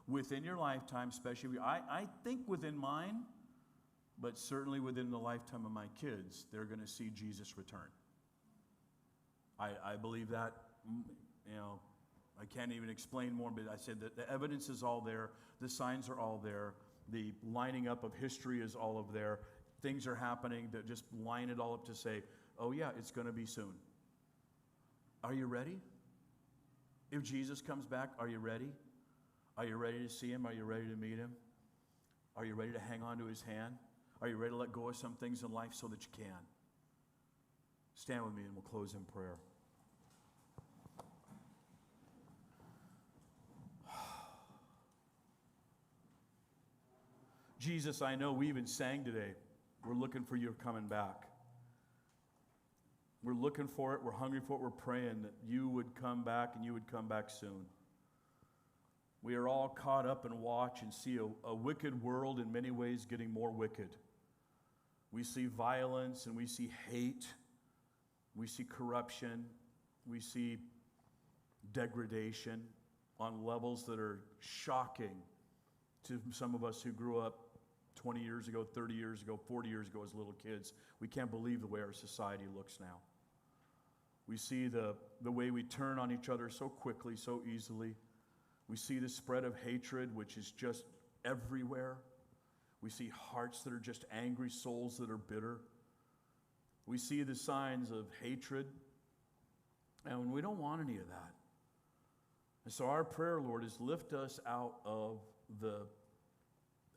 Within your lifetime, especially, I think within mine, but certainly within the lifetime of my kids, they're going to see Jesus return. I believe that, I can't even explain more, but I said that the evidence is all there. The signs are all there. The lining up of history is all of there. Things are happening that just line it all up to say, oh yeah, it's going to be soon. Are you ready? If Jesus comes back, are you ready? Are you ready to see him? Are you ready to meet him? Are you ready to hang on to his hand? Are you ready to let go of some things in life so that you can? Stand with me and we'll close in prayer. Jesus, I know we even sang today. We're looking for you coming back. We're looking for it. We're hungry for it. We're praying that you would come back and you would come back soon. We are all caught up and watch and see a wicked world in many ways getting more wicked. We see violence and we see hate. We see corruption. We see degradation on levels that are shocking to some of us who grew up 20 years ago, 30 years ago, 40 years ago as little kids. We can't believe the way our society looks now. We see the way we turn on each other so quickly, so easily. We see the spread of hatred, which is just everywhere. We see hearts that are just angry, souls that are bitter. We see the signs of hatred, and we don't want any of that. And so our prayer, Lord, is lift us out of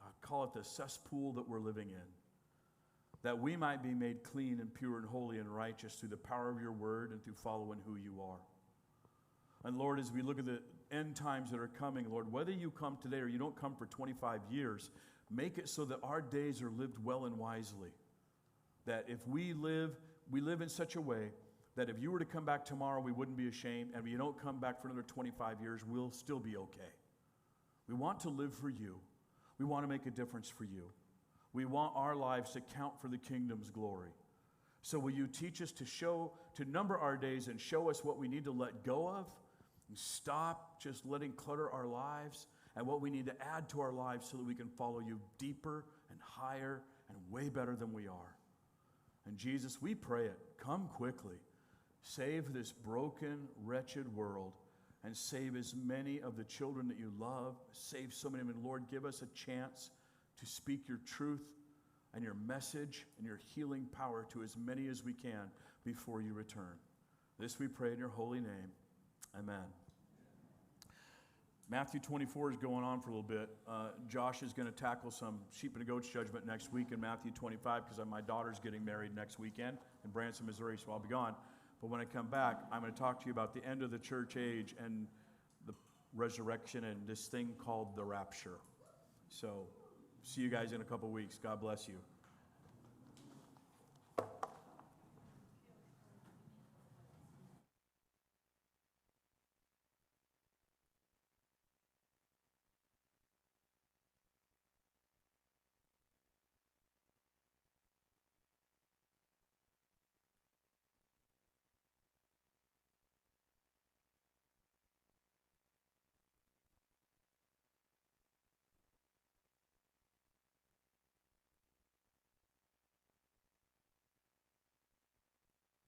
I call it the cesspool that we're living in, that we might be made clean and pure and holy and righteous through the power of your word and through following who you are. And Lord, as we look at the end times that are coming, Lord, whether you come today or you don't come for 25 years, make it so that our days are lived well and wisely. That if we live in such a way that if you were to come back tomorrow, we wouldn't be ashamed, and if you don't come back for another 25 years, we'll still be okay. We want to live for you. We want to make a difference for you. We want our lives to count for the kingdom's glory. So will you teach us to number our days and show us what we need to let go of and stop just letting clutter our lives and what we need to add to our lives so that we can follow you deeper and higher and way better than we are. And Jesus, we pray it. Come quickly. Save this broken, wretched world. And save as many of the children that you love. Save so many of them. And Lord, give us a chance to speak your truth and your message and your healing power to as many as we can before you return. This we pray in your holy name. Amen. Matthew 24 is going on for a little bit. Josh is going to tackle some sheep and goats judgment next week in Matthew 25 because my daughter's getting married next weekend in Branson, Missouri, so I'll be gone. But when I come back, I'm going to talk to you about the end of the church age and the resurrection and this thing called the rapture. So, see you guys in a couple weeks. God bless you.